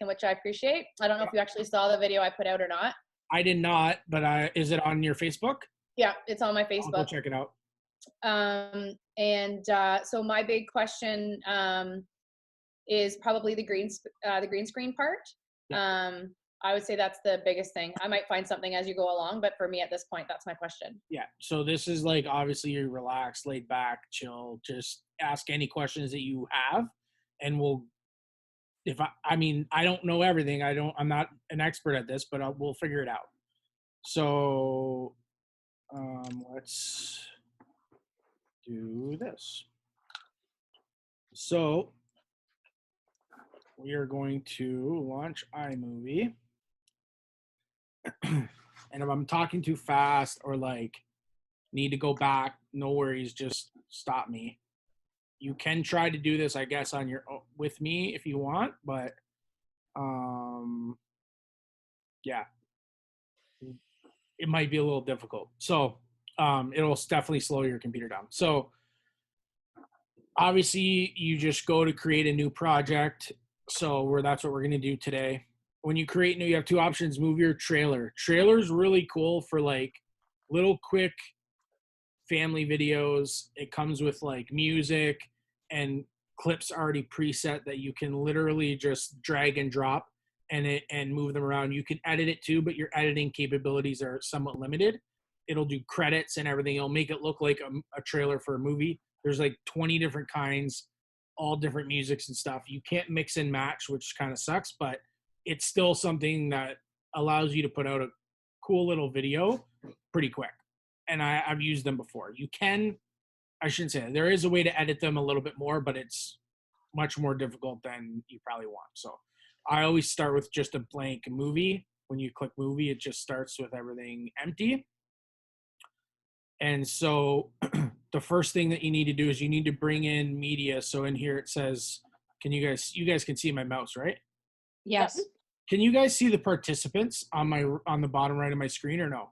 which I appreciate. I don't know if you actually saw the video I put out or not. I did not, but is it on your Facebook? Yeah, it's on my I'll go Facebook. check it out. So my big question is probably the green screen part. Yeah. I would say that's the biggest thing. I might find something as you go along, but for me at this point, that's my question. Yeah. So this is like, obviously you're relaxed, laid back, chill, just ask any questions that you have, and I mean, I don't know everything. I'm not an expert at this, but we'll figure it out. So let's do this. So we are going to launch iMovie. And if I'm talking too fast or like need to go back, no worries, just stop me. You can try to do this, I guess, with me if you want, but yeah, it might be a little difficult. So it'll definitely slow your computer down. So obviously you just go to create a new project. So that's what we're going to do today. When you create new, you have two options. Move your trailer. Trailer's really cool for like little quick family videos. It comes with like music and clips already preset that you can literally just drag and drop and move them around. You can edit it too, but your editing capabilities are somewhat limited. It'll do credits and everything. It'll make it look like a trailer for a movie. There's like 20 different kinds, all different musics and stuff. You can't mix and match, which kind of sucks, but it's still something that allows you to put out a cool little video pretty quick. And I've used them before. I shouldn't say that. There is a way to edit them a little bit more, but it's much more difficult than you probably want. So I always start with just a blank movie. When you click movie, it just starts with everything empty. And so the first thing that you need to do is you need to bring in media. So in here it says, you guys can see my mouse, right? Yes. Can you guys see the participants on the bottom right of my screen or no?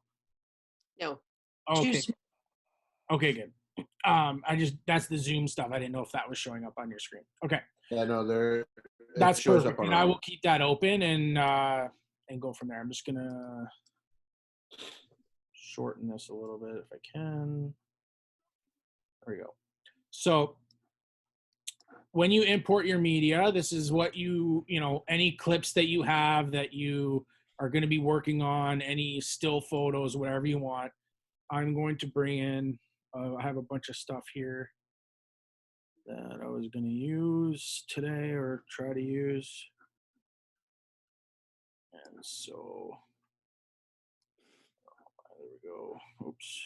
No. Okay. Okay, good. That's the Zoom stuff. I didn't know if that was showing up on your screen. Okay. Yeah, no, that's perfect. And I will keep that open and go from there. I'm just gonna shorten this a little bit if I can. There we go. So when you import your media, this is what any clips that you have that you are going to be working on, any still photos, whatever you want. I'm going to bring in, I have a bunch of stuff here that I was going to use today or try to use. And so, there we go. Oops.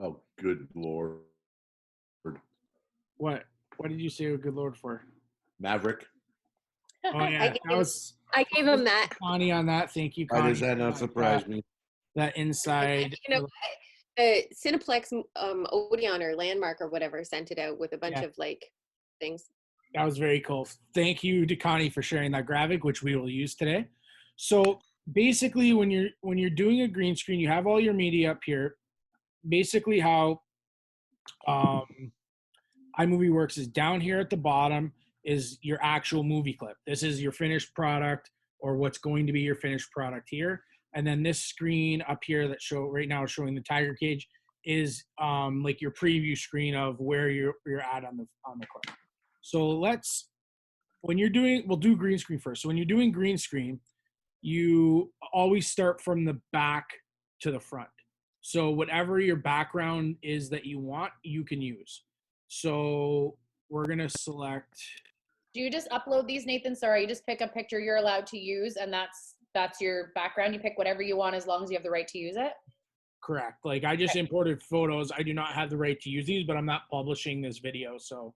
Oh, good Lord. What did you say, good Lord, for? Maverick. Oh, yeah. I gave him that. Connie on that. Thank you, Connie. Why does that not surprise me? That inside. Cineplex Odeon or Landmark or whatever sent it out with a bunch of like things. That was very cool. Thank you to Connie for sharing that graphic, which we will use today. So basically, when you're doing a green screen, you have all your media up here. Basically, how iMovie works is down here at the bottom is your actual movie clip. This is your finished product or what's going to be your finished product here. And then this screen up here that right now is showing the tiger cage is like your preview screen of where you're at on the clip. So we'll do green screen first. So when you're doing green screen, you always start from the back to the front. So whatever your background is that you want, you can use. So we're going to select. Do you just upload these, Nathan? Sorry, you just pick a picture you're allowed to use and that's your background. You pick whatever you want as long as you have the right to use it? Correct. Like I just imported photos. I do not have the right to use these, but I'm not publishing this video. So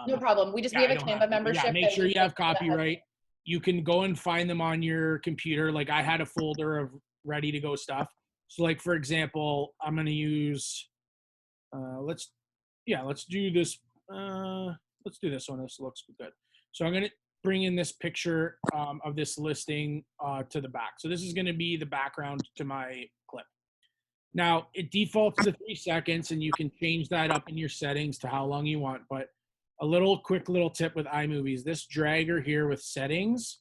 no problem. We have a Canva membership. Yeah, make sure you have copyright. You can go and find them on your computer. Like I had a folder of ready to go stuff. So like, for example, I'm going to use, let's do this. Let's do this one. This looks good. So I'm going to bring in this picture of this listing to the back. So this is going to be the background to my clip. Now it defaults to 3 seconds and you can change that up in your settings to how long you want, but a little quick little tip with iMovies. This dragger here with settings,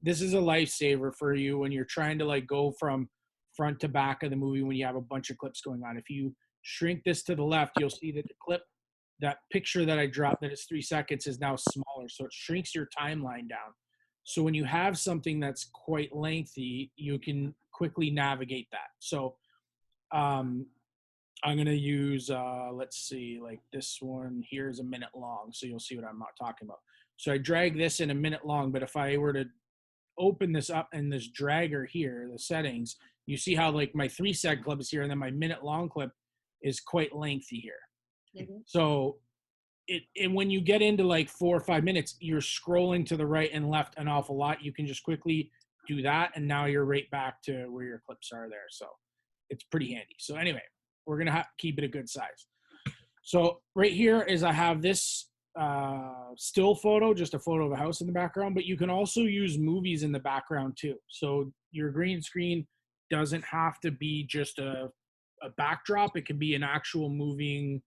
this is a lifesaver for you when you're trying to like go from front to back of the movie when you have a bunch of clips going on. If you shrink this to the left, you'll see that the clip, that picture that I dropped that is 3 seconds is now smaller. So it shrinks your timeline down. So when you have something that's quite lengthy, you can quickly navigate that. So I'm going to use, let's see, like this one here is a minute long. So you'll see what I'm not talking about. So I drag this in a minute long, but if I were to open this up in this dragger here, the settings, you see how like my 3-second clip is here and then my minute long clip is quite lengthy here. Mhm. So and when you get into like 4 or 5 minutes, you're scrolling to the right and left an awful lot. You can just quickly do that, and now you're right back to where your clips are there. So it's pretty handy. So anyway, we're going to keep it a good size. So right here is I have this still photo, just a photo of a house in the background, but you can also use movies in the background too. So your green screen doesn't have to be just a backdrop. It can be an actual moving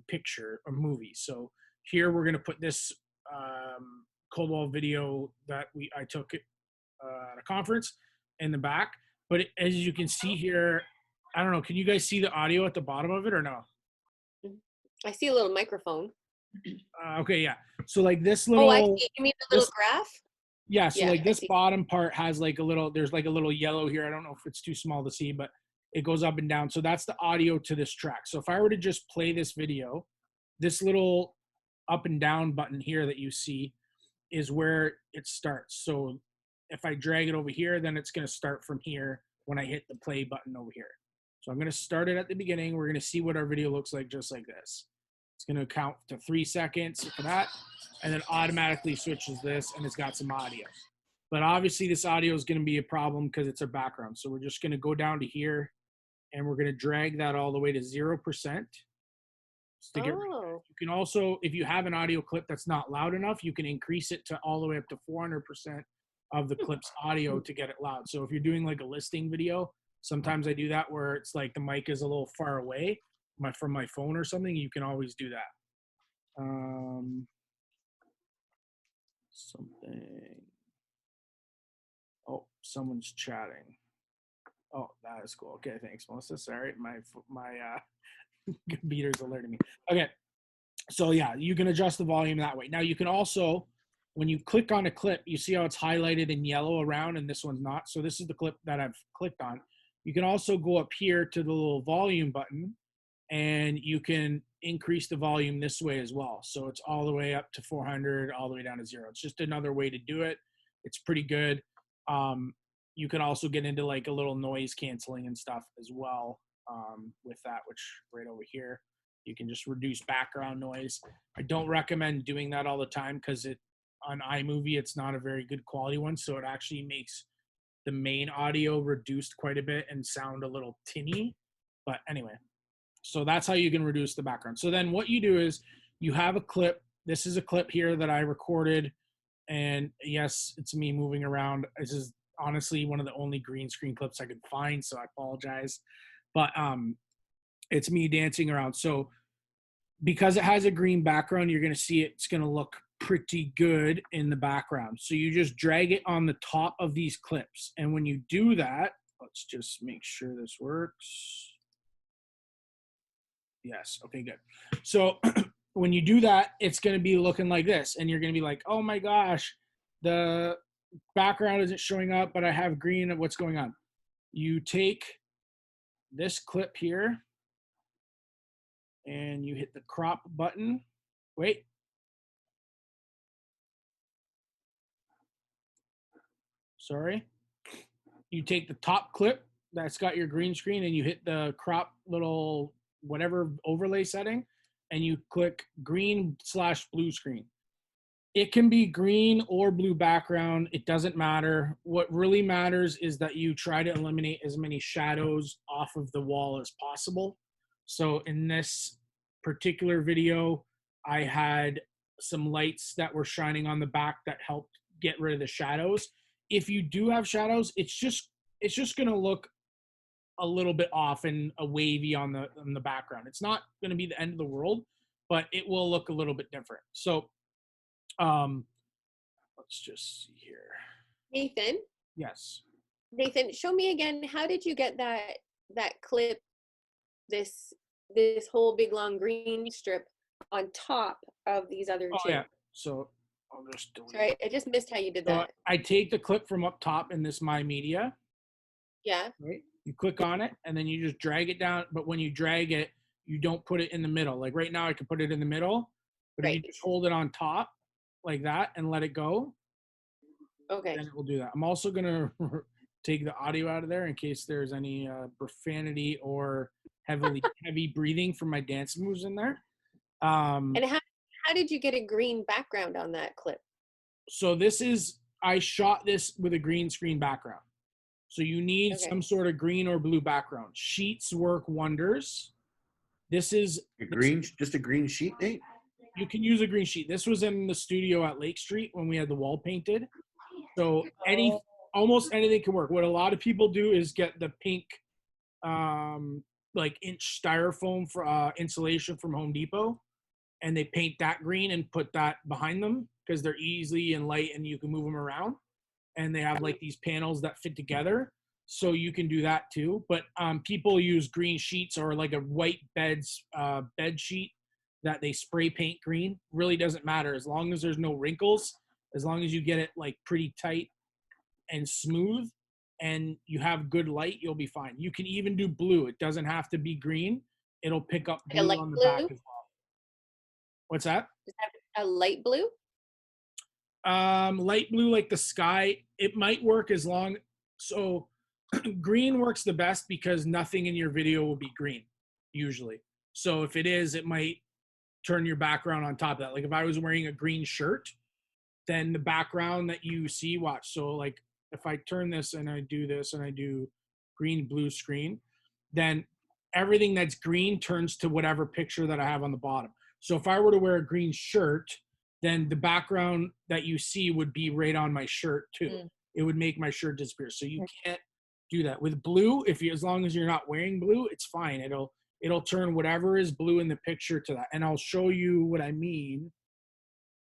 picture or movie. So here we're going to put this Cobalt video that I took at a conference in the back. But as you can see here, I don't know, can you guys see the audio at the bottom of it or no? I see a little microphone. Okay, yeah. So like this little. Oh, I see. You mean the little this, graph? Yeah. So Yeah, like I this see. bottom part has like a little. There's like a little yellow here. I don't know if it's too small to see, but it goes up and down. So that's the audio to this track. So if I were to just play this video, this little up and down button here that you see is where it starts. So if I drag it over here, then it's going to start from here when I hit the play button over here. So I'm going to start it at the beginning. We're going to see what our video looks like just like this. It's going to count to 3 seconds for that, and then automatically switches this, and it's got some audio. But obviously this audio is going to be a problem because it's a background. So we're just going to go down to here, and we're going to drag that all the way to 0%. To get rid of that. You can also, if you have an audio clip that's not loud enough, you can increase it to all the way up to 400% of the clip's audio to get it loud. So if you're doing like a listing video, sometimes I do that where it's like the mic is a little far away from my phone or something. You can always do that. Something. Oh, someone's chatting. Oh, that is cool. Okay, thanks, Melissa. Sorry, my computer's alerting me. Okay, so yeah, you can adjust the volume that way. Now you can also, when you click on a clip, you see how it's highlighted in yellow around and this one's not. So this is the clip that I've clicked on. You can also go up here to the little volume button and you can increase the volume this way as well. So it's all the way up to 400, all the way down to 0. It's just another way to do it. It's pretty good. You can also get into like a little noise canceling and stuff as well with that, which right over here. You can just reduce background noise. I don't recommend doing that all the time because on iMovie, it's not a very good quality one. So it actually makes the main audio reduced quite a bit and sound a little tinny. But anyway, so that's how you can reduce the background. So then what you do is you have a clip. This is a clip here that I recorded. And yes, it's me moving around. This is honestly one of the only green screen clips I could find. So I apologize. But it's me dancing around. So because it has a green background, you're going to see it's going to look pretty good in the background. So you just drag it on the top of these clips. And when you do that, let's just make sure this works. Yes. Okay, good. So when you do that, it's going to be looking like this. And you're going to be like, oh my gosh, the background isn't showing up, but I have green. What's going on? You take this clip here and you hit the crop button. Wait. Sorry. You take the top clip that's got your green screen and you hit the crop little whatever overlay setting and you click green/blue screen. It can be green or blue background. It doesn't matter. What really matters is that you try to eliminate as many shadows off of the wall as possible. So in this particular video, I had some lights that were shining on the back that helped get rid of the shadows. If you do have shadows, it's just going to look a little bit off and a wavy on the background. It's not going to be the end of the world, but it will look a little bit different. So let's just see here. Nathan, Yes. show me again. How did you get that clip, this whole big long green strip on top of these other Oh two? yeah. So I'll just delete. Sorry, I just missed how you did So that. I take the clip from up top in this My Media. Yeah. Right. You click on it and then you just drag it down. But when you drag it, you don't put it in the middle. Like right now, I can put it in the middle, but if you Right. just hold it on top like that and let it go, Okay. then it will do that. I'm also gonna take the audio out of there in case there's any profanity or heavy breathing from my dance moves in there. And how did you get a green background on that clip? So I shot this with a green screen background. So you need some sort of green or blue background. Sheets work wonders. This is just a green sheet, Nate? You can use a green sheet. This was in the studio at Lake Street when we had the wall painted. So almost anything can work. What a lot of people do is get the pink like inch styrofoam for insulation from Home Depot, and they paint that green and put that behind them because they're easy and light and you can move them around. And they have like these panels that fit together. So you can do that too. But people use green sheets or like a white bed sheet that they spray paint green. Really doesn't matter as long as there's no wrinkles, as long as you get it like pretty tight and smooth and you have good light, you'll be fine. You can even do blue. It doesn't have to be green. It'll pick up blue on the back as well. What's that? Does that have a light blue? Light blue like the sky. It might work as long. So green works the best because nothing in your video will be green usually. So if it is, it might turn your background on top of that. Like if I was wearing a green shirt, then the background that you see, watch. So like if I turn this and I do this and I do green, blue screen, then everything that's green turns to whatever picture that I have on the bottom. So if I were to wear a green shirt, then the background that you see would be right on my shirt too. It would make my shirt disappear. So you can't do that. With blue, as long as you're not wearing blue, it's fine. It'll turn whatever is blue in the picture to that. And I'll show you what I mean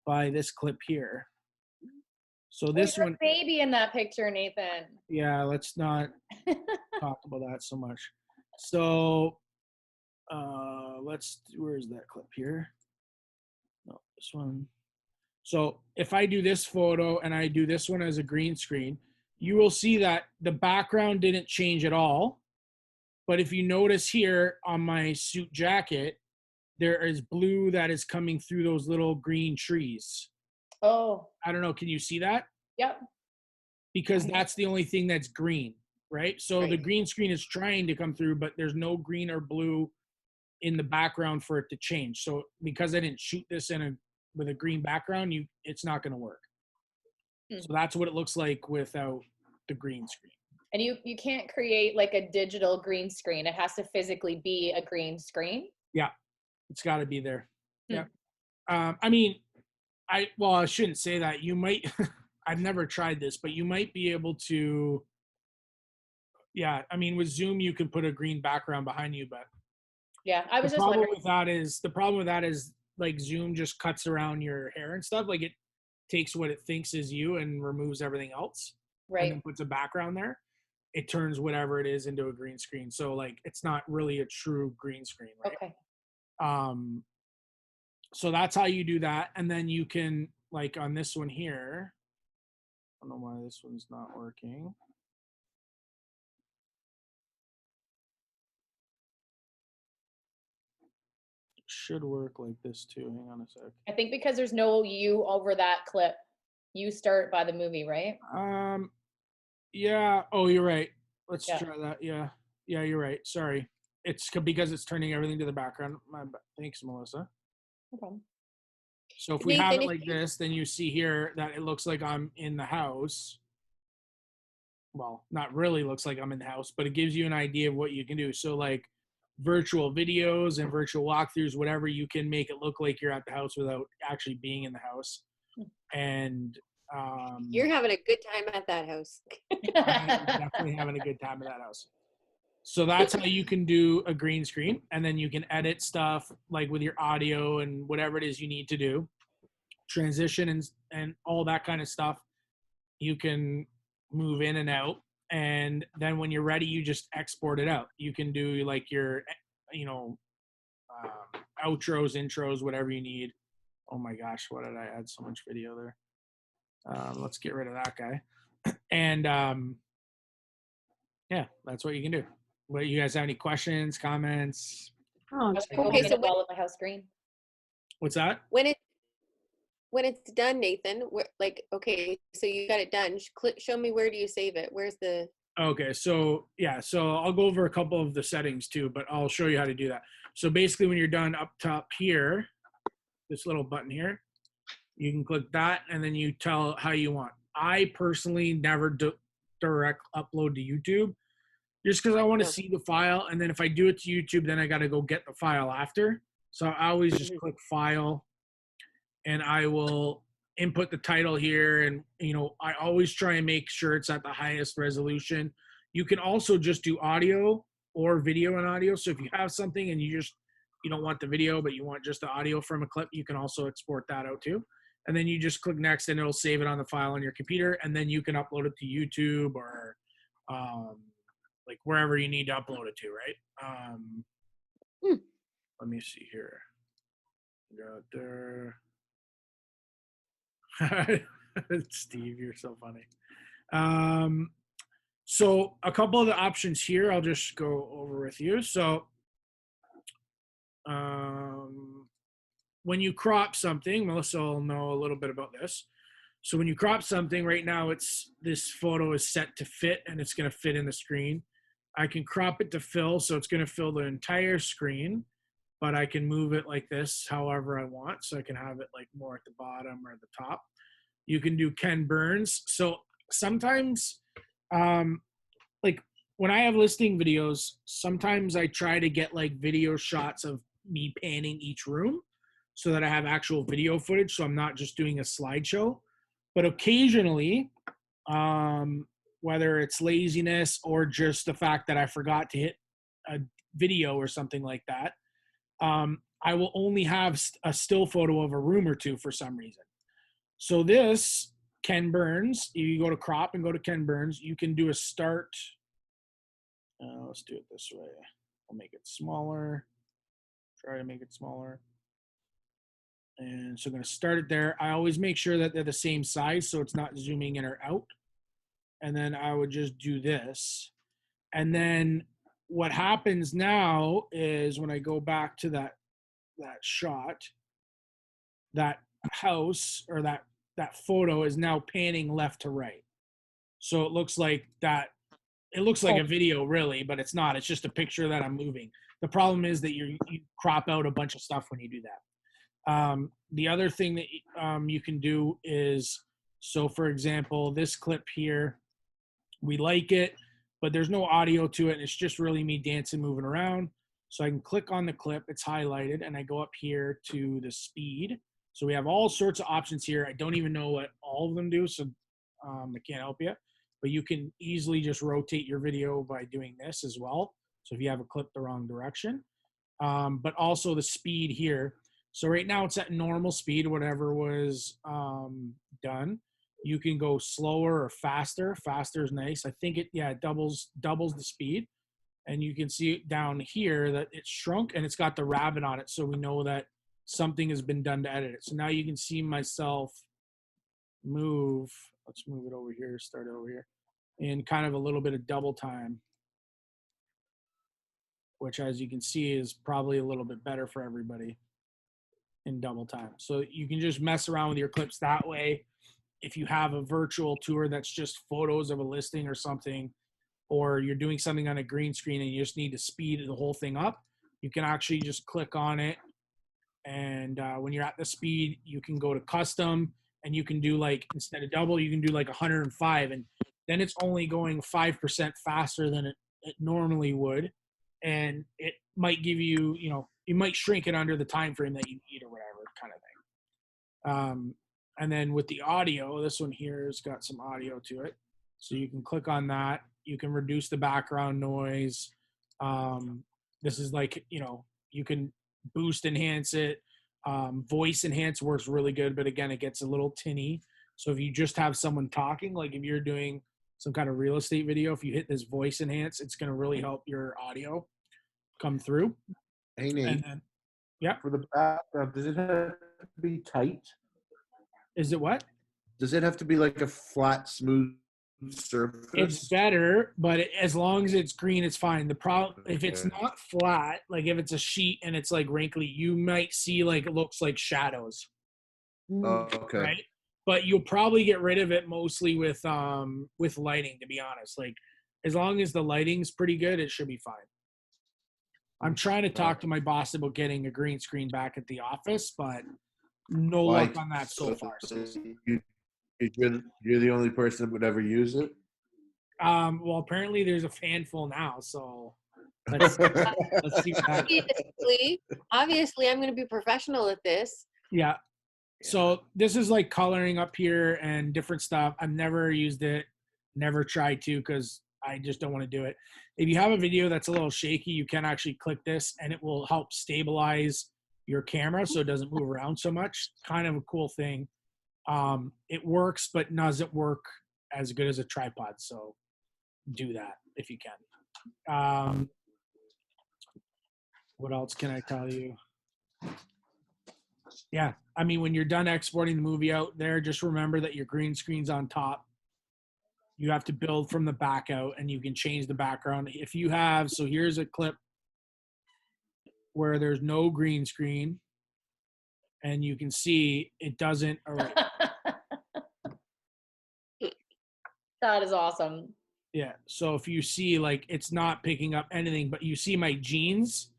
by this clip here. So this one, baby in that picture, Nathan. Yeah, let's not talk about that so much. So where's that clip here? No, this one. So if I do this photo and I do this one as a green screen, you will see that the background didn't change at all. But if you notice here on my suit jacket, there is blue that is coming through those little green trees. Oh. I don't know. Can you see that? Yep. Because that's the only thing that's green, right? So the green screen is trying to come through, but there's no green or blue in the background for it to change. So because I didn't shoot this with a green background, it's not going to work. So that's what it looks like without the green screen. And you can't create like a digital green screen. It has to physically be a green screen. Yeah, it's got to be there. Yeah. I mean, I shouldn't say that. You might, I've never tried this, but you might be able to, yeah. I mean, with Zoom, you can put a green background behind you, but yeah, I was just wondering. The problem with that is like Zoom just cuts around your hair and stuff. Like it takes what it thinks is you and removes everything else. Right. And then puts a background there. It turns whatever it is into a green screen. So like, it's not really a true green screen, right? Okay. So that's how you do that. And then you can, like on this one here, I don't know why this one's not working. It should work like this too. Hang on a sec. I think because there's no you over that clip. You start by the movie, right? Yeah. Oh, you're right. Let's try that. Yeah. Yeah, you're right. Sorry. It's because it's turning everything to the background. Thanks, Melissa. No problem. So if we have it like this, then you see here that it looks like I'm in the house. Well, not really looks like I'm in the house, but it gives you an idea of what you can do. So like virtual videos and virtual walkthroughs, whatever, you can make it look like you're at the house without actually being in the house. And you're having a good time at that house. I'm definitely having a good time at that house. So that's how you can do a green screen, and then you can edit stuff like with your audio and whatever it is you need to do, transition and all that kind of stuff. You can move in and out, and then when you're ready, you just export it out. You can do like your, you know, outros, intros, whatever you need. Oh my gosh, what did I add so much video there? Let's get rid of that guy. And yeah, that's what you can do. What, you guys have any questions, comments? I was gonna go Okay, paint so a wall of my house green. What's that? When it's done, Nathan, like, okay, so you got it done. Show me, where do you save it? Where's the? Okay, so yeah, so I'll go over a couple of the settings too, but I'll show you how to do that. So basically, when you're done up top here, this little button here, you can click that, and then you tell how you want. I personally never direct upload to YouTube, just because I want to see the file, and then if I do it to YouTube, then I got to go get the file after. So I always just click File, and I will input the title here, and you know, I always try and make sure it's at the highest resolution. You can also just do audio or video and audio. So if you have something and you don't want the video but you want just the audio from a clip, you can also export that out too. And then you just click next, and it'll save it on the file on your computer, and then you can upload it to YouTube or like wherever you need to upload it to, right? Let me see here. Got there. Steve, you're so funny. So a couple of the options here, I'll just go over with you. So when you crop something, Melissa will know a little bit about this. So when you crop something, right now this photo is set to fit, and it's going to fit in the screen. I can crop it to fill, so it's going to fill the entire screen, but I can move it like this however I want. So I can have it like more at the bottom or the top. You can do Ken Burns. So sometimes, like when I have listing videos, sometimes I try to get like video shots of me panning each room so that I have actual video footage. So I'm not just doing a slideshow. But occasionally, whether it's laziness or just the fact that I forgot to hit a video or something like that, I will only have a still photo of a room or two for some reason. So this Ken Burns, you go to crop and go to Ken Burns, you can do a start. Let's do it this way. I'll make it smaller. Try to make it smaller. And so I'm going to start it there. I always make sure that they're the same size so it's not zooming in or out. And then I would just do this. And then what happens now is when I go back to that shot, that house or that photo is now panning left to right. So it looks like that. It looks like a video really, but it's not. It's just a picture that I'm moving. The problem is that you crop out a bunch of stuff when you do that. The other thing that you can do is, so for example, this clip here, we like it, but there's no audio to it. And it's just really me dancing, moving around. So I can click on the clip, it's highlighted, and I go up here to the speed. So we have all sorts of options here. I don't even know what all of them do, so I can't help you. But you can easily just rotate your video by doing this as well. So if you have a clip the wrong direction, but also the speed here. So right now it's at normal speed, whatever was done. You can go slower or faster. Faster is nice. I think it doubles the speed. And you can see down here that it's shrunk and it's got the rabbit on it. So we know that something has been done to edit it. So now you can see myself move. Let's move it over here, start over here. In kind of a little bit of double time, which as you can see is probably a little bit better for everybody in double time. So you can just mess around with your clips that way. If you have a virtual tour that's just photos of a listing or something, or you're doing something on a green screen and you just need to speed the whole thing up, you can actually just click on it. And when you're at the speed, you can go to custom and you can do like, instead of double, you can do like 105. And then it's only going 5% faster than it normally would. And it might give you, you might shrink it under the time frame that you need or whatever kind of thing. And then with the audio, this one here has got some audio to it. So you can click on that. You can reduce the background noise. This is like, you can boost enhance it. Voice enhance works really good, but again, it gets a little tinny. So if you just have someone talking, like if you're doing some kind of real estate video, if you hit this voice enhance, it's going to really help your audio come through. Hey, Nate. And then, yeah. For the background, does it have to be tight? Is it what? Does it have to be like a flat, smooth surface? It's better, but as long as it's green, it's fine. The problem, if it's Okay. not flat, like if it's a sheet and it's like wrinkly, you might see like it looks like shadows, Oh, okay. right? But you'll probably get rid of it mostly with lighting, to be honest. Like as long as the lighting's pretty good, it should be fine. I'm trying to talk to my boss about getting a green screen back at the office, but no luck on that so far. You're the only person that would ever use it? Well, apparently there's a handful now, so let's see what happens. Obviously, I'm going to be professional at this. Yeah. So this is like coloring up here and different stuff. I've never used it, never tried to, because I just don't want to do it. If you have a video that's a little shaky, you can actually click this and it will help stabilize your camera so it doesn't move around so much. Kind of a cool thing. It works, but doesn't work as good as a tripod. So do that if you can. What else can I tell you? Yeah, I mean, when you're done exporting the movie out there, just remember that your green screen's on top. You have to build from the back out, and you can change the background. If you have, so here's a clip where there's no green screen, and you can see it doesn't. All right. That is awesome. Yeah, so if you see, like, it's not picking up anything, but you see my jeans,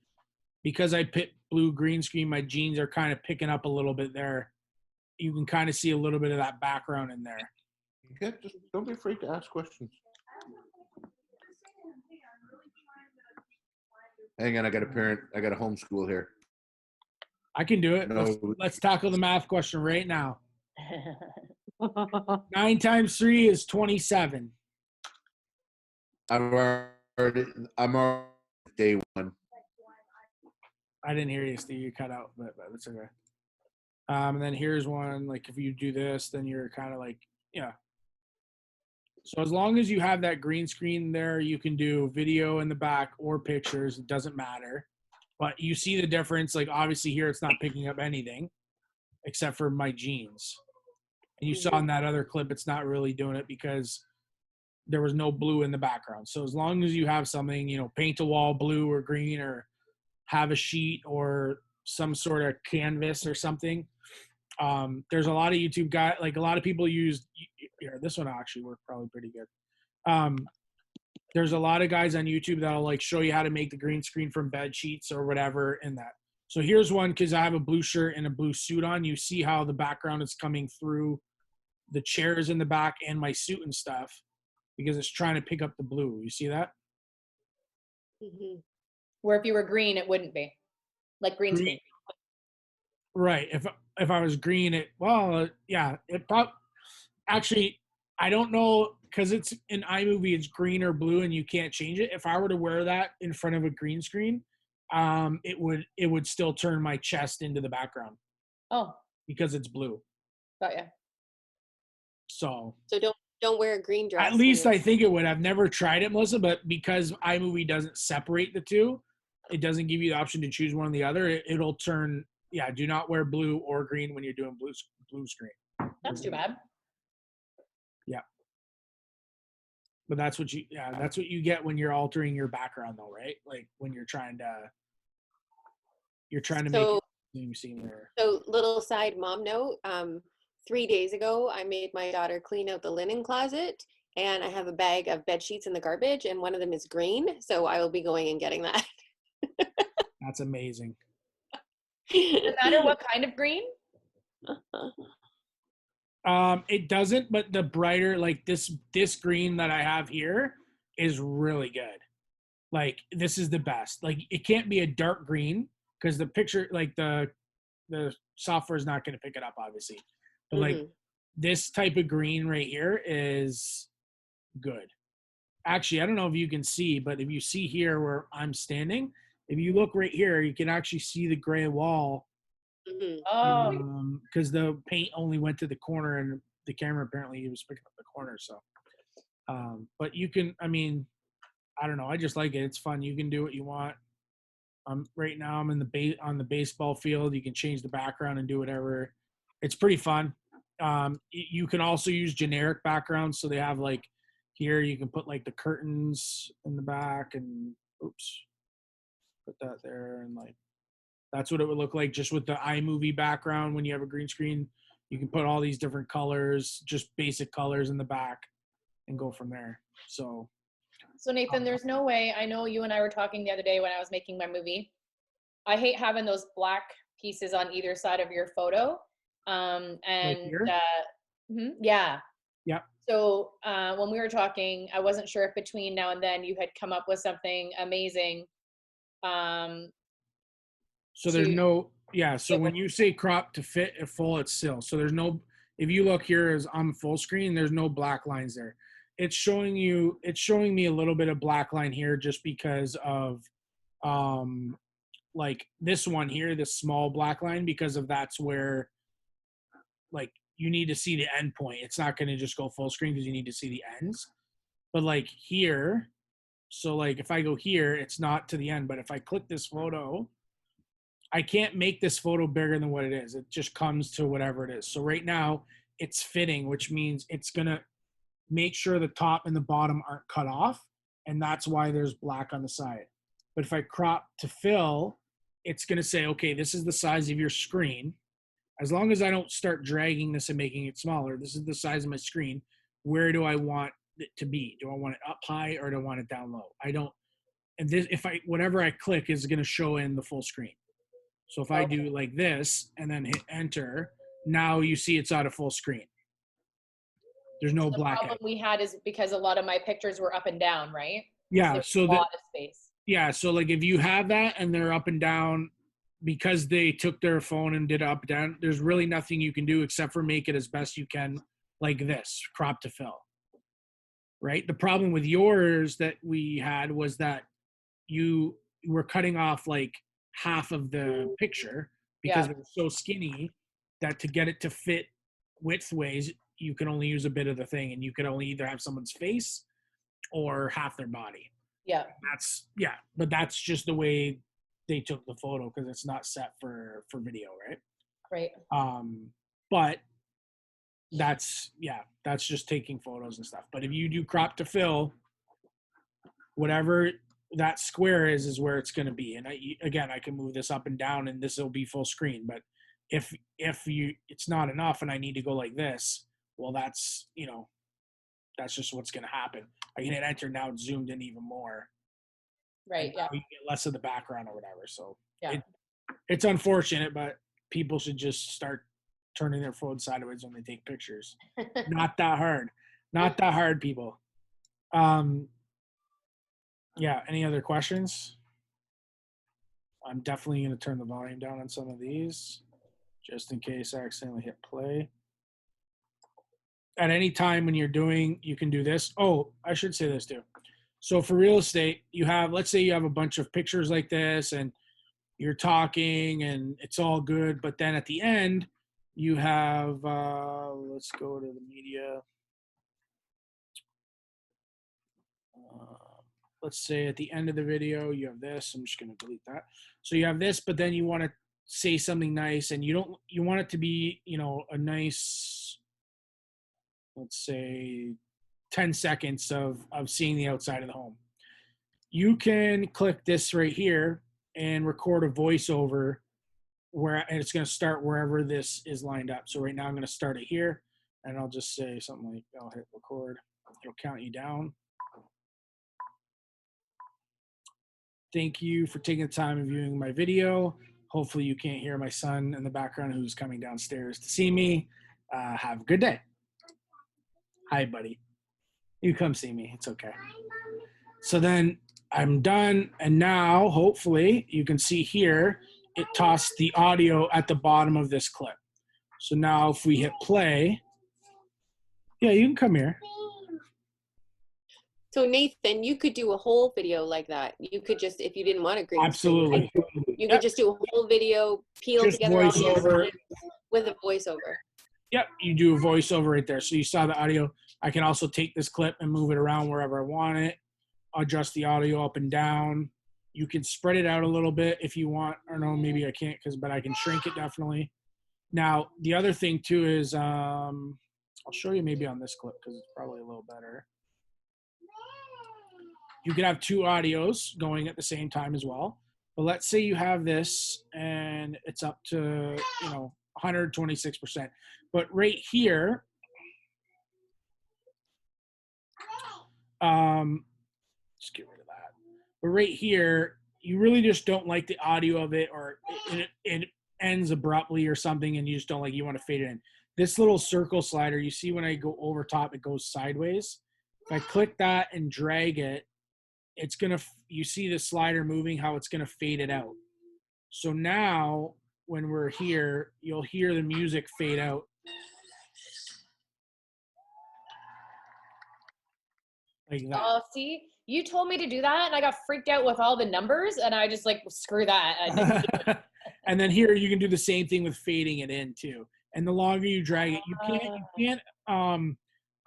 because I put blue green screen, my jeans are kind of picking up a little bit there. You can kind of see a little bit of that background in there. Okay, just don't be afraid to ask questions. Hang on, I got a homeschool here. I can do it. No. Let's tackle the math question right now. 9 times 3 is 27. I'm already day one. I didn't hear you, Steve. You cut out, but that's okay. And then here's one, like if you do this, then you're kind of like, yeah. So as long as you have that green screen there, you can do video in the back or pictures. It doesn't matter. But you see the difference. Like obviously here it's not picking up anything except for my jeans. And you saw in that other clip, it's not really doing it because there was no blue in the background. So as long as you have something, paint a wall blue or green, or have a sheet or some sort of canvas or something. There's a lot of YouTube guys, like a lot of people use, this one actually worked probably pretty good. There's a lot of guys on YouTube that'll like show you how to make the green screen from bed sheets or whatever in that. So here's one, because I have a blue shirt and a blue suit on. You see how the background is coming through the chairs in the back and my suit and stuff, because it's trying to pick up the blue. You see that? Mm-hmm. Where if you were green, it wouldn't be. Like green screen. Right. If I was green, it probably, actually, I don't know, because it's in iMovie, it's green or blue and you can't change it. If I were to wear that in front of a green screen, it would still turn my chest into the background. Oh. Because it's blue. Got ya. So don't wear a green dress. At least I think it would. I've never tried it, Melissa, but because iMovie doesn't separate the two, it doesn't give you the option to choose one or the other. It'll turn, do not wear blue or green when you're doing blue screen. That's too bad. Yeah. But that's what you get when you're altering your background though, right? Like when you're trying to make it seem there. So little side mom note, 3 days ago, I made my daughter clean out the linen closet, and I have a bag of bed sheets in the garbage, and one of them is green. So I will be going and getting that. That's amazing. Does it matter what kind of green? It doesn't, but the brighter, like this green that I have here is really good. Like this is the best. Like it can't be a dark green because the picture, like the software is not going to pick it up, obviously. But like this type of green right here is good. actually, I don't know if you can see, but if you see here where I'm standing, if you look right here, you can actually see the gray wall Mhm. Oh, because the paint only went to the corner and the camera apparently was picking up the corner. So, but you can, I mean, I don't know. I just like it. It's fun. You can do what you want. Right now I'm in on the baseball field. You can change the background and do whatever. It's pretty fun. You can also use generic backgrounds. So they have like here you can put like the curtains in the back and oops, put that there and like that's what it would look like just with the iMovie background when you have a green screen. You can put all these different colors, just basic colors in the back and go from there. So Nathan, there's no way. I know you and I were talking the other day when I was making my movie. I hate having those black pieces on either side of your photo. like here, Yeah. yeah. So when we were talking, I wasn't sure if between now and then you had come up with something amazing So there's to no, yeah. be So able. when you say crop to fit at full, it's still. So there's no, if you look here as on full screen, there's no black lines there. It's showing me a little bit of black line here just because of, like this one here, this small black line, because of that's where, like, you need to see the end point. It's not going to just go full screen because you need to see the ends. But like here, so like if I go here, it's not to the end. But if I click this photo, I can't make this photo bigger than what it is. It just comes to whatever it is. So right now it's fitting, which means it's going to make sure the top and the bottom aren't cut off. And that's why there's black on the side. But if I crop to fill, it's going to say, okay, this is the size of your screen. As long as I don't start dragging this and making it smaller, this is the size of my screen. Where do I want it to be? Do I want it up high or do I want it down low? I don't, and this, if I, whatever I click is going to show in the full screen. So if I Okay. do like this and then hit enter, now you see it's out of full screen. There's no The black problem out. we had is because a lot of my pictures were up and down, right? Yeah. There's So a that, lot of space. yeah. So like if you have that and they're up and down because they took their phone and did up and down, there's really nothing you can do except for make it as best you can like this, crop to fill. Right. The problem with yours that we had was that you were cutting off like half of the picture because Yeah. it was so skinny that to get it to fit widthways, you can only use a bit of the thing and you could only either have someone's face or half their body. Yeah. That's, yeah, but that's just the way they took the photo because it's not set for video, right? Right. But that's, yeah, that's just taking photos and stuff. But if you do crop to fill, whatever that square is where it's going to be. And again, I can move this up and down and this will be full screen. But if it's not enough and I need to go like this, well, that's, you know, that's just what's going to happen. I can hit enter now. It's zoomed in even more. Right. Yeah. You get less of the background or whatever. So Yeah. It's unfortunate, but people should just start turning their phone sideways when they take pictures. Not that hard. Not that hard, people. Yeah, any other questions? I'm definitely going to turn the volume down on some of these just in case I accidentally hit play. At any time when you're doing, you can do this. Oh, I should say this too. So for real estate, you have, let's say you have a bunch of pictures like this and you're talking and it's all good. But then at the end, you have, let's go to the media. Let's say at the end of the video, you have this. I'm just going to delete that. So you have this, but then you want to say something nice and you want it to be, you know, a nice, let's say 10 seconds of seeing the outside of the home. You can click this right here and record a voiceover and it's going to start wherever this is lined up. So right now I'm going to start it here and I'll just say something like, I'll hit record. It'll count you down. Thank you for taking the time and viewing my video. Hopefully you can't hear my son in the background who's coming downstairs to see me. Have a good day. Hi, buddy. You come see me. It's okay. So then I'm done. And now, hopefully, you can see here, it tossed the audio at the bottom of this clip. So now if we hit play, yeah, you can come here. So Nathan, you could do a whole video like that. You could just, if you didn't want a green screen, Absolutely. you Yep. could just do a whole video, peel Just together all the voiceover. clips with a voiceover. Yep, you do a voiceover right there. So you saw the audio. I can also take this clip and move it around wherever I want it, adjust the audio up and down. You can spread it out a little bit if you want. Or no, maybe I can't, but I can shrink it definitely. Now, the other thing too is, I'll show you maybe on this clip because it's probably a little better. You could have two audios going at the same time as well. But let's say you have this and it's up to, 126%. But right here, just get rid of that. But right here, you really just don't like the audio of it, or it ends abruptly or something, and you just don't like, you want to fade it in. This little circle slider, you see when I go over top, it goes sideways. If I click that and drag it, it's going to, you see the slider moving, how it's going to fade it out. So now when we're here, you'll hear the music fade out. Like that. Oh, see, you told me to do that, and I got freaked out with all the numbers, and I just like, screw that. I didn't do it. And then here you can do the same thing with fading it in too. And the longer you drag it, you can't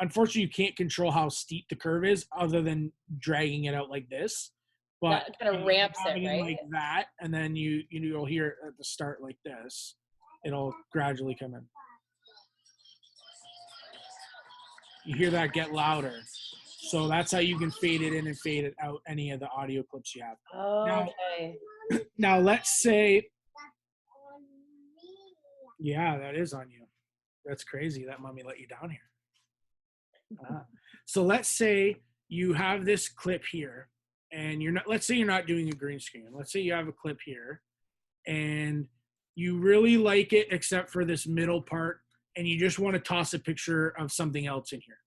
unfortunately you can't control how steep the curve is other than dragging it out like this. But that kind of ramps it, right? Like that, and then you'll hear it at the start like this. It'll gradually come in. You hear that get louder. So that's how you can fade it in and fade it out, any of the audio clips you have. Okay. Now let's say, yeah, that is on you. That's crazy that mommy let you down here. So let's say you have this clip here, and let's say you're not doing a green screen. Let's say you have a clip here and you really like it except for this middle part, and you just want to toss a picture of something else in here.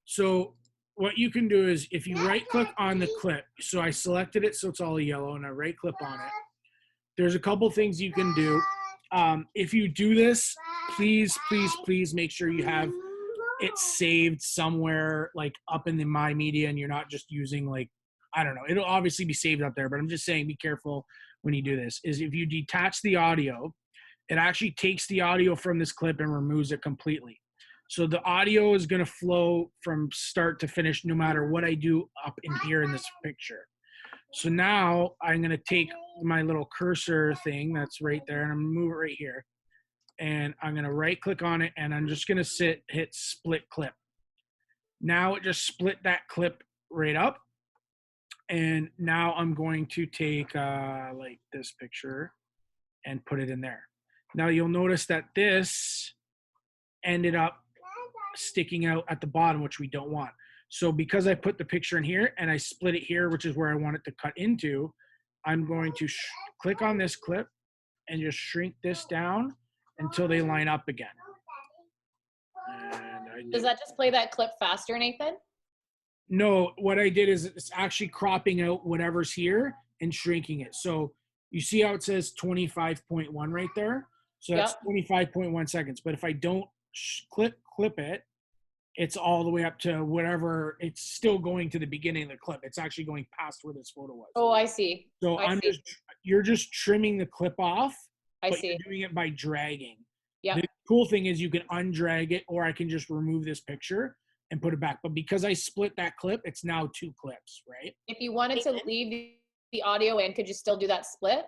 So what you can do is, if you right click on the clip, so I selected it so it's all yellow, and I right click on it, there's a couple things you can do. If you do this, please make sure you have it saved somewhere, like up in the My Media, and you're not just using, like, I don't know, it'll obviously be saved up there, but I'm just saying be careful when you do this. Is if you detach the audio, it actually takes the audio from this clip and removes it completely. So the audio is going to flow from start to finish no matter what I do up in here in this picture. So now I'm going to take my little cursor thing that's right there, and I'm going to move it right here. And I'm going to right click on it, and I'm just going to hit split clip. Now it just split that clip right up. And now I'm going to take like this picture and put it in there. Now you'll notice that this ended up sticking out at the bottom, which we don't want. So because I put the picture in here and I split it here, which is where I want it to cut into, I'm going to click on this clip and just shrink this down until they line up again. And Does that just play that clip faster, Nathan? No, what I did is it's actually cropping out whatever's here and shrinking it. So you see how it says 25.1 right there? So that's 25.1 seconds. But if I don't clip it, it's all the way up to whatever. It's still going to the beginning of the clip. It's actually going past where this photo was. Oh, I see. So you're just trimming the clip off, but you're doing it by dragging. Yeah. The cool thing is you can undrag it, or I can just remove this picture and put it back. But because I split that clip, it's now two clips, right? If you wanted to leave the audio in, could you still do that split?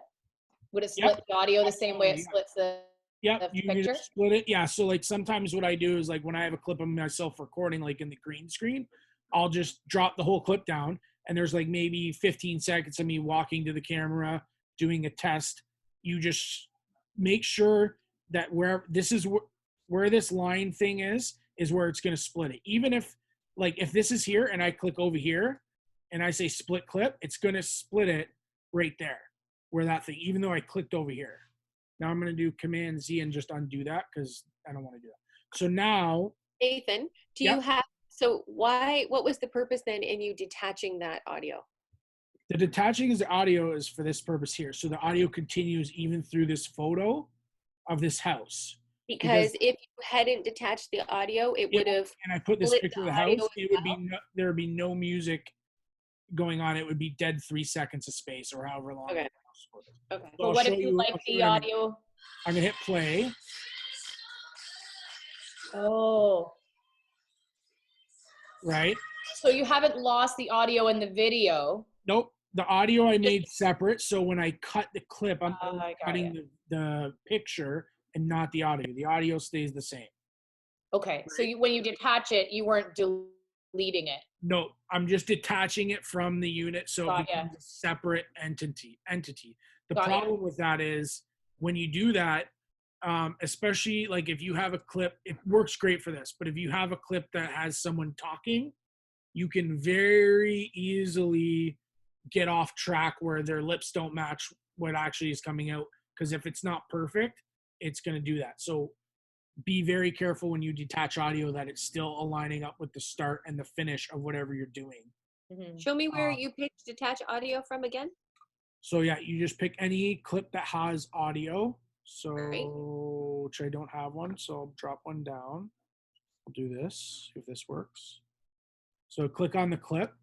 Would it split the audio the same way it splits the you picture? just split it. Yeah. So like sometimes what I do is, like when I have a clip of myself recording, like in the green screen, I'll just drop the whole clip down, and there's like maybe 15 seconds of me walking to the camera, doing a test. You just make sure that where this line thing is where it's going to split it. Even if this is here and I click over here and I say split clip, it's going to split it right there where that thing, even though I clicked over here. Now I'm going to do Command Z and just undo that because I don't want to do that. So now, Nathan, what was the purpose then in you detaching that audio? The detaching is the audio is for this purpose here. So the audio continues even through this photo of this house. Because if you hadn't detached the audio, it would have and I put this split picture of the the audio house, as it would well. be there would be no music going on. It would be dead 3 seconds of space or however long. Okay. Okay. So But I'll what show if you you. like I'll show the you what I mean. audio? I'm gonna hit play. Oh. Right. So you haven't lost the audio in the video. Nope. The audio I made separate. So when I cut the clip, I'm only I got cutting the picture and not the audio. The audio stays the same. Okay. So when you detach it, you weren't deleting it. No, I'm just detaching it from the unit so it Got ya. becomes a separate entity. The Got ya. problem with that is when you do that, especially like if you have a clip, it works great for this, but if you have a clip that has someone talking, you can very easily get off track where their lips don't match what actually is coming out. Because if it's not perfect, it's going to do that. So be very careful when you detach audio that it's still aligning up with the start and the finish of whatever you're doing. Mhm. Show me where you picked detach audio from again. So yeah, you just pick any clip that has audio. So Right. which I don't have one, so I'll drop one down. I'll do this, see if this works. So click on the clip,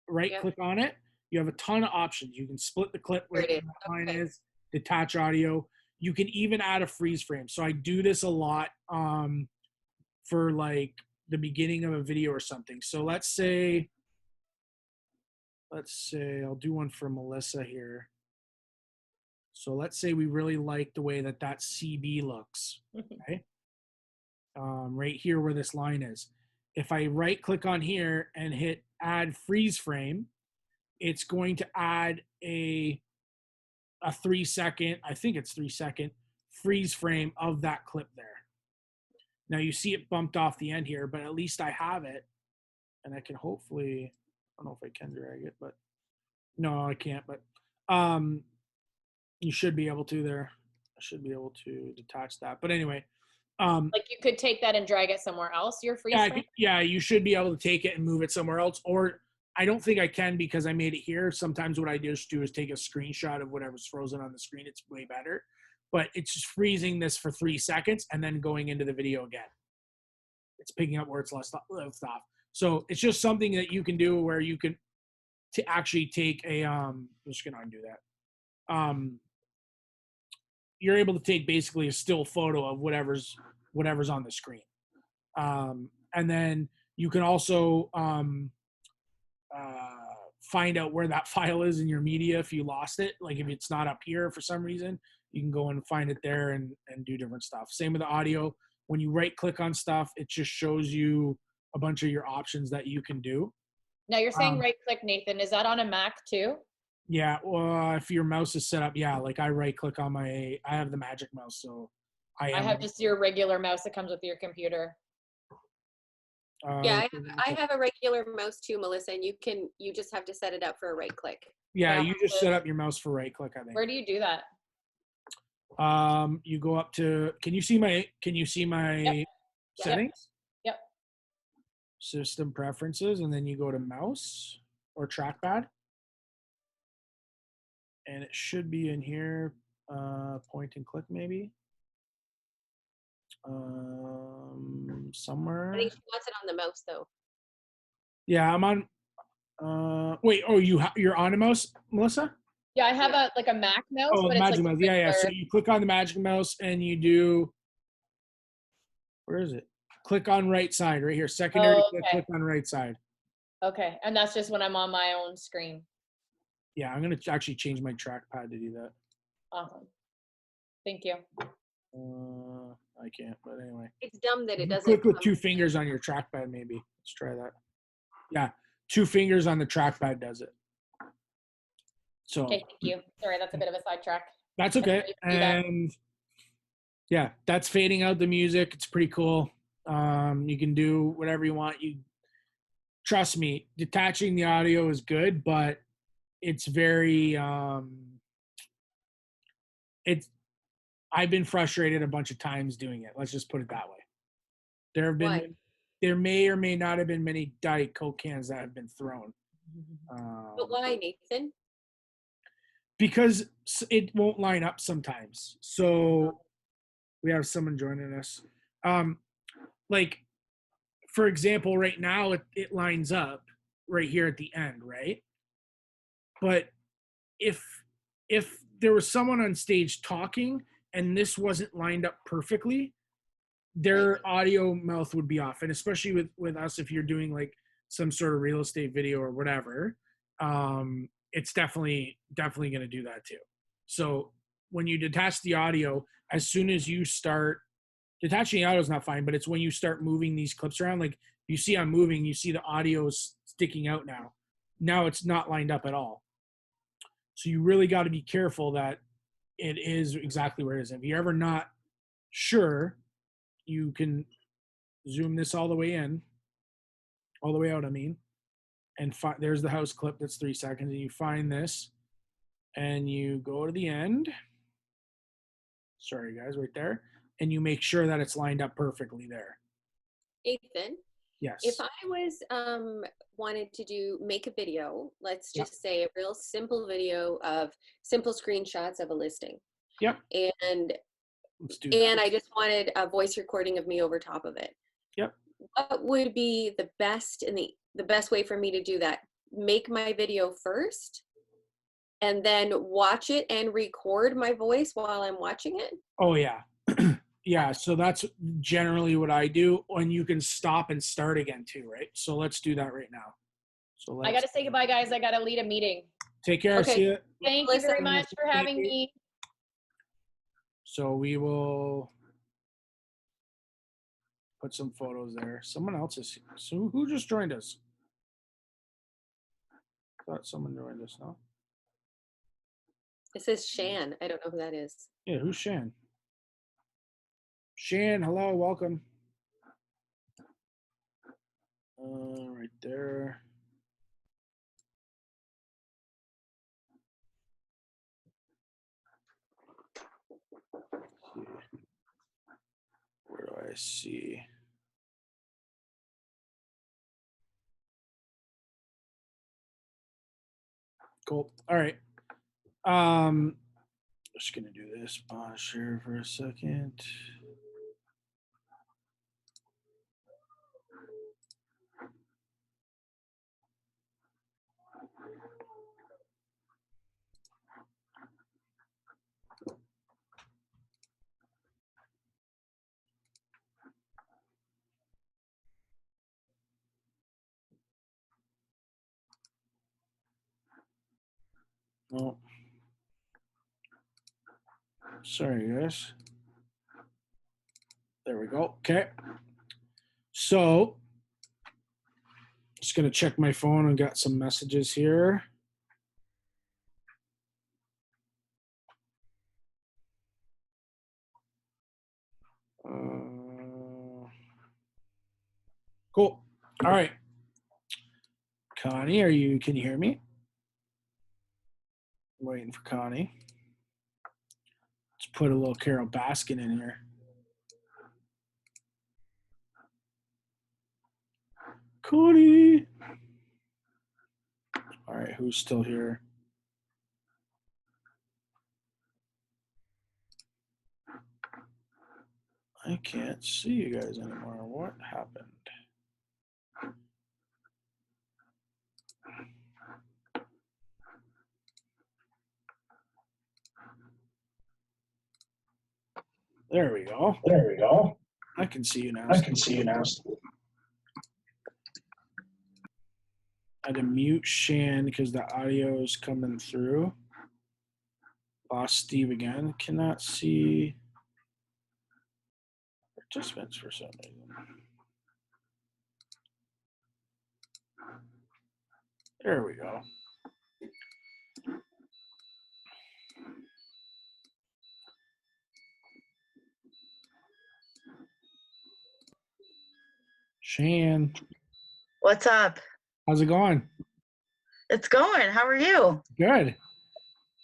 right click on it. You have a ton of options. You can split the clip There right it is. where that line is, detach audio. You can even add a freeze frame. So I do this a lot for like the beginning of a video or something. So let's say I'll do one for Melissa here. So let's say we really like the way that CB looks, okay? Right here where this line is. If I right click on here and hit add freeze frame, it's going to add a 3 second, I think it's 3 second freeze frame of that clip there. Now you see it bumped off the end here, but at least I have it and I can hopefully, I don't know if I can drag it, but no, I can't, but you should be able to there. I should be able to detach that. But anyway, like you could take that and drag it somewhere else, your freeze frame? Yeah, you should be able to take it and move it somewhere else. Or I don't think I can because I made it here. Sometimes what I just do is take a screenshot of whatever's frozen on the screen. It's way better. But it's just freezing this for 3 seconds and then going into the video again. It's picking up where it's left off. So it's just something that you can do where you can actually take a I'm just gonna undo that. You're able to take basically a still photo of whatever's on the screen. And then you can also find out where that file is in your media if you lost it. Like if it's not up here for some reason, you can go and find it there and do different stuff. Same with the audio. When you right click on stuff, it just shows you a bunch of your options that you can do. Now you're saying right click, Nathan. Is that on a Mac too? Yeah, well, if your mouse is set up, yeah, like I right click on I have the Magic Mouse, so I have just your regular mouse that comes with your computer. Yeah, I have a regular mouse too, Melissa, and you just have to set it up for a right click. Yeah, you just set up your mouse for right click, I think. Where do you do that? You go up to, can you see my settings? Yep. System preferences, and then you go to mouse or trackpad. And it should be in here, point and click maybe. Somewhere. I think she wants it on the mouse though. Yeah, I'm on, wait, you're on a mouse, Melissa? Yeah, I have a Mac mouse. Oh, but Magic it's like Mouse. Yeah. So you click on the Magic Mouse and you do, where is it? Click on right side right here. Secondary click on right side. Okay, and that's just when I'm on my own screen. Yeah, I'm gonna actually change my trackpad to do that. Awesome. Thank you. I can't, but anyway. It's dumb that it doesn't. Click with 2 fingers on your trackpad, maybe. Let's try that. Yeah, 2 fingers on the trackpad does it. So. Okay, thank you. Sorry, that's a bit of a sidetrack. That's okay. And yeah, that's fading out the music. It's pretty cool. You can do whatever you want. You trust me, detaching the audio is good, but it's very I've been frustrated a bunch of times doing it. Let's just put it that way. There may or may not have been many Diet Coke cans that have been thrown. But why, Nathan? Because it won't line up sometimes. So We have someone joining us. Like, for example, right now it lines up right here at the end, right? But if there was someone on stage talking and this wasn't lined up perfectly, their audio mouth would be off. And especially with us, if you're doing like some sort of real estate video or whatever, it's definitely going to do that too. So when you detach the audio, as soon as you start detaching the audio is not fine, but it's when you start moving these clips around, like you see I'm moving, you see the audio is sticking out now. Now it's not lined up at all. So you really got to be careful that it is exactly where it is. If you're ever not sure, you can zoom this all the way in, all the way out, I mean, and there's the house clip that's 3 seconds. And you find this and you go to the end. Sorry, guys, right there. And you make sure that it's lined up perfectly there. Ethan, Yes. if I was wanted to make a video, let's just say a real simple video of simple screenshots of a listing. Yep. And let's do that. And I just wanted a voice recording of me over top of it. Yep. What would be the best and the best way for me to do that? Make my video first and then watch it and record my voice while I'm watching it? Oh yeah. Yeah, so that's generally what I do. And you can stop and start again too, right? So let's do that right now. So I got to say goodbye, guys. I got to lead a meeting. Take care. Okay. See you. Thank you very much for having me. So we will put some photos there. Someone else is here. So who just joined us? Thought someone joined us, no? It says Shan. I don't know who that is. Yeah, who's Shan? Shan, hello, welcome. Right there. Where do I see? Cool. All right. Just gonna do this. Pause share for a second. Oh, sorry, guys. There we go. Okay. So, just going to check my phone and got some messages here. Cool. All right. Connie, can you hear me? I'm waiting for Connie. Let's put a little Carol Baskin in here. Connie. All right, who's still here? I can't see you guys anymore. What happened? There we go. There we go. I can see you now. I can see you now. I had to mute Shan because the audio is coming through. Boss Steve again. Cannot see participants for some reason. There we go. Shan. What's up? How's it going? It's going. How are you? Good.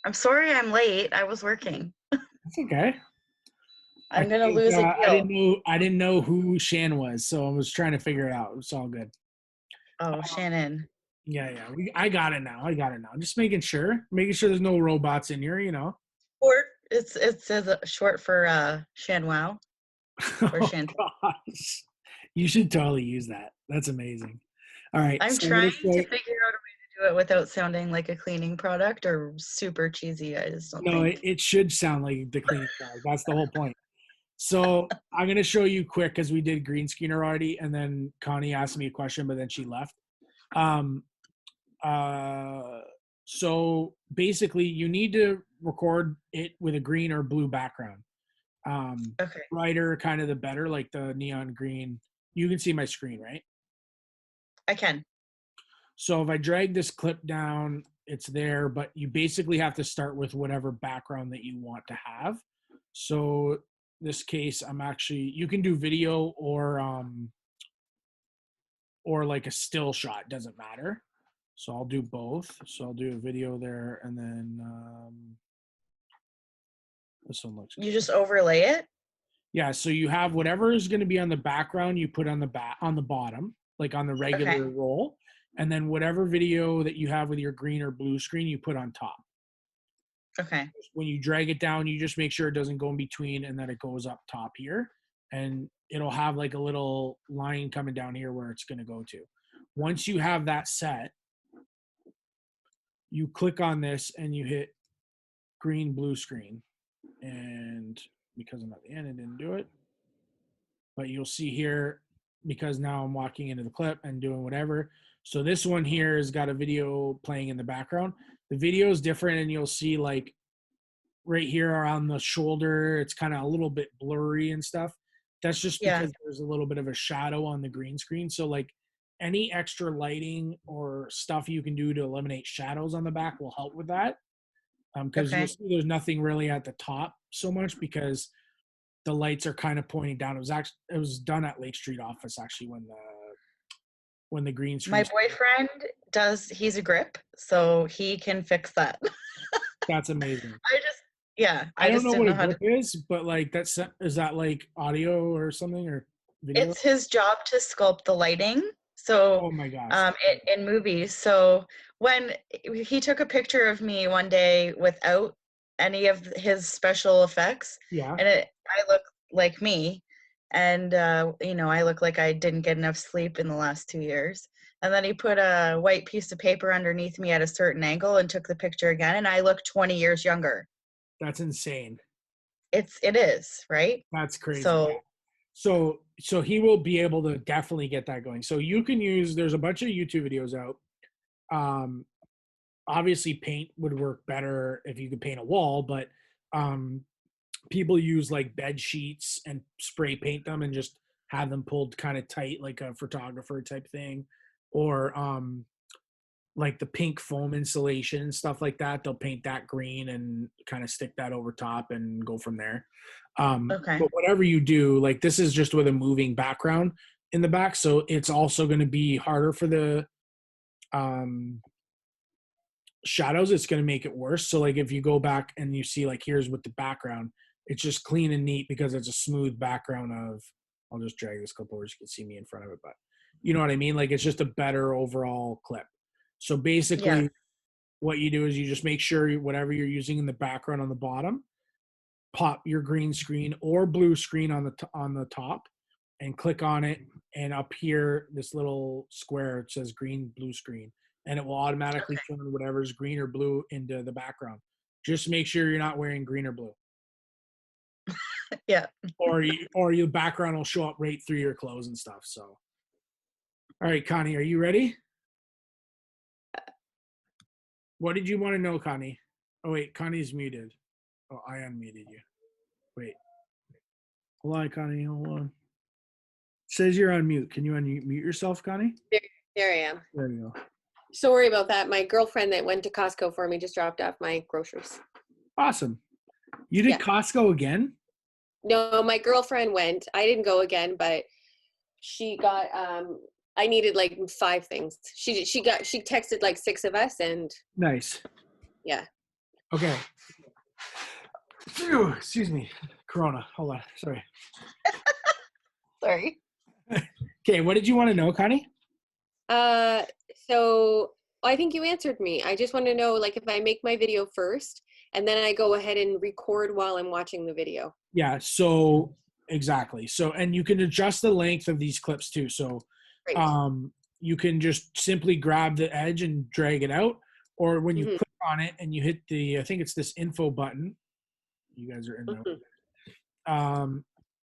I'm sorry I'm late. I was working. That's okay. I'm gonna lose a deal. I didn't know who Shan was, so I was trying to figure it out. It's all good. Oh, Shannon. Yeah. I got it now. Just making sure there's no robots in here, you know. It's short for ShanWow or Oh Shan. gosh. You should totally use that. That's amazing. All right. I'm So trying to figure out a way to do it without sounding like a cleaning product or super cheesy. I just don't no, think. it should sound like the cleaning product. That's the whole point. So I'm going to show you quick because we did green screen already. And then Connie asked me a question, but then she left. Um, so basically you need to record it with a green or blue background. Okay. Brighter, kind of the better, like the neon green. You can see my screen, right? I can. So if I drag this clip down, it's there, but you basically have to start with whatever background that you want to have. So this case, you can do video or like a still shot, doesn't matter. So I'll do both. So I'll do a video there, and then this one looks good. You just overlay it? Yeah, so you have whatever is going to be on the background, you put on the bottom, like on the regular roll, and then whatever video that you have with your green or blue screen, you put on top. Okay. When you drag it down, you just make sure it doesn't go in between and that it goes up top here, and it'll have like a little line coming down here where it's going to go to. Once you have that set, you click on this and you hit green, blue screen, and because I'm at the end, I didn't do it. But you'll see here, because now I'm walking into the clip and doing whatever. So this one here has got a video playing in the background. The video is different, and you'll see like right here around the shoulder, it's kind of a little bit blurry and stuff. That's just because there's a little bit of a shadow on the green screen. So like any extra lighting or stuff you can do to eliminate shadows on the back will help with that. Because you'll see there's nothing really at the top so much because the lights are kind of pointing down. It was done at Lake Street office actually when the green screen. My boyfriend he's a grip, so he can fix that. That's amazing. I don't know didn't what know a how grip is, but like is that like audio or something or video? It's his job to sculpt the lighting. So oh my gosh. In movies. So when he took a picture of me one day without any of his special effects, and I look like me, and I look like I didn't get enough sleep in the last 2 years. And then he put a white piece of paper underneath me at a certain angle and took the picture again, and I look 20 years younger. That's insane. It is, right? That's crazy. So So he will be able to definitely get that going. So you can there's a bunch of YouTube videos out. Obviously paint would work better if you could paint a wall, but people use like bed sheets and spray paint them and just have them pulled kind of tight like a photographer type thing, or like the pink foam insulation and stuff like that. They'll paint that green and kind of stick that over top and go from there. But whatever you do, like this is just with a moving background in the back, so it's also going to be harder for the shadows. It's going to make it worse. So like if you go back and you see like here's with the background, it's just clean and neat because it's a smooth background of, I'll just drag this clip over so you can see me in front of it, but you know what I mean? Like it's just a better overall clip. So basically what you do is you just make sure whatever you're using in the background on the bottom, pop your green screen or blue screen on the top and click on it, and up here this little square, it says green blue screen, and it will automatically turn whatever's green or blue into the background. Just make sure you're not wearing green or blue. Or your background will show up right through your clothes and stuff. So all right, Connie, are you ready? What did you want to know, Connie? Oh wait, Connie's muted. Oh, I unmuted you. Wait. Hold on, Connie. Hold on. It says you're on mute. Can you unmute yourself, Connie? There I am. There you go. Sorry about that. My girlfriend that went to Costco for me just dropped off my groceries. Awesome. You did Costco again? No, my girlfriend went. I didn't go again, but she got I needed like 5 things. She texted like 6 of us, and nice. Yeah. Okay. Phew, excuse me. Corona. Hold on. Sorry. Sorry. Okay, what did you want to know, Connie? So I think you answered me. I just want to know, like, if I make my video first and then I go ahead and record while I'm watching the video. Yeah, so exactly. So, and you can adjust the length of these clips too. So Right. you can just simply grab the edge and drag it out, or when you Mhm. click on it and you hit the, I think it's this info button. You guys are in there. Mhm.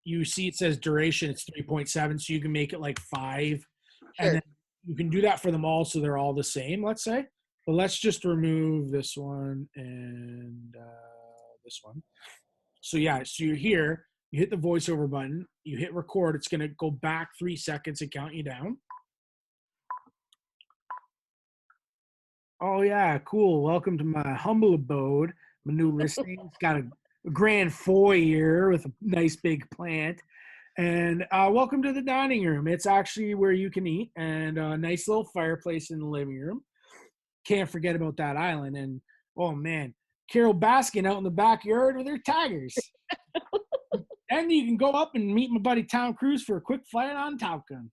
You see it says duration, it's 3.7, so you can make it like 5. And Sure. then you can do that for them all so they're all the same, let's say. But let's just remove this one and this one. So yeah, so you're here, you hit the voiceover button, you hit record, it's going to go back 3 seconds and count you down. Oh yeah, cool. Welcome to my humble abode. My new listing. It's got a grand foyer with a nice big plant. And welcome to the dining room. It's actually where you can eat, and a nice little fireplace in the living room. Can't forget about that island. And oh man, Carol Baskin out in the backyard with her tigers. Then you can go up and meet my buddy Tom Cruise for a quick flight on Top Gun.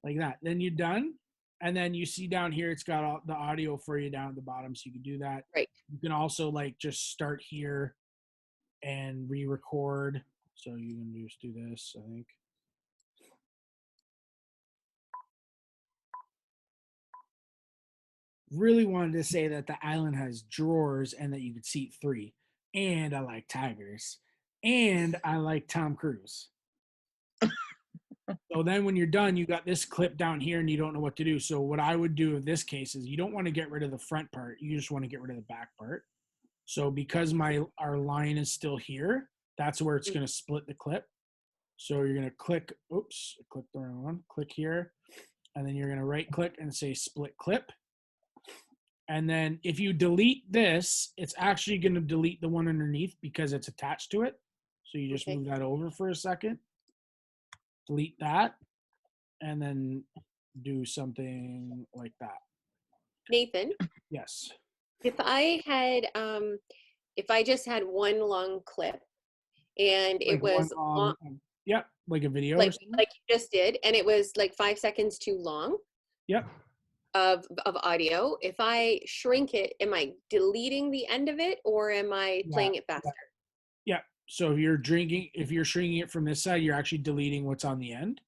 Like that. Then you're done. And then you see down here, it's got all the audio for you down at the bottom. So you can do that. Right. You can also like just start here and re-record. So you can just do this, I think. Really wanted to say that the island has drawers and that you could seat 3. And I like tigers. And I like Tom Cruise. So then when you're done, you got this clip down here and you don't know what to do. So what I would do in this case is you don't want to get rid of the front part. You just want to get rid of the back part. So because our line is still here, that's where it's going to split the clip. So you're going to click, oops, I clicked the wrong one, click here. And then you're going to right click and say split clip. And then if you delete this, it's actually going to delete the one underneath because it's attached to it. So you just move that over for a second. Delete that. And then do something like that. Nathan? Yes. If I just had one long clip and Like it was long, yep, like a video like you just did, and it was like 5 seconds too long. Yep. Of audio. If I shrink it, am I deleting the end of it or am I playing it faster? Yeah. So if you're shrinking it from this side, you're actually deleting what's on the end.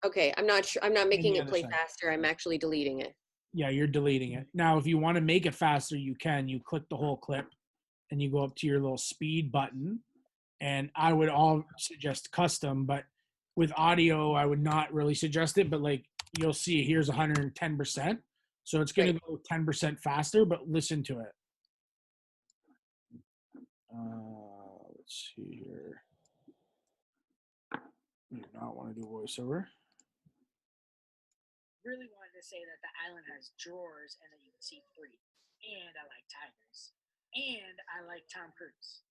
Okay, I'm not sure. I'm not making it play side. faster. I'm actually deleting it. Yeah, you're deleting it. Now, if you want to make it faster, you can. You click the whole clip and you go up to your little speed button. And I would all suggest custom, but with audio, I would not really suggest it. But like you'll see, here's 110%. So it's going to go 10% faster, but listen to it. Let's see here. You do not want to do voiceover. Really wanted to say that the island has drawers and that you can see 3. And I like tigers. And I like Tom Cruise.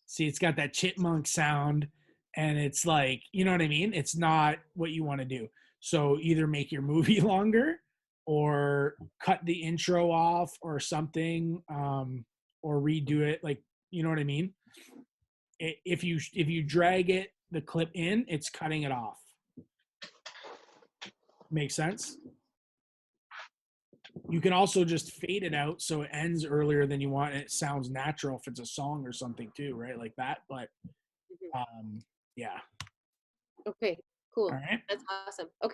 See, it's got that chipmunk sound, and it's like, you know what I mean? It's not what you want to do. So either make your movie longer or cut the intro off or something, or redo it. Like, you know what I mean? If you drag it, the clip in, it's cutting it off. Makes sense? You can also just fade it out so it ends earlier than you want and it sounds natural if it's a song or something too, right? Like that. But yeah. Okay, cool. All right. That's awesome. Okay,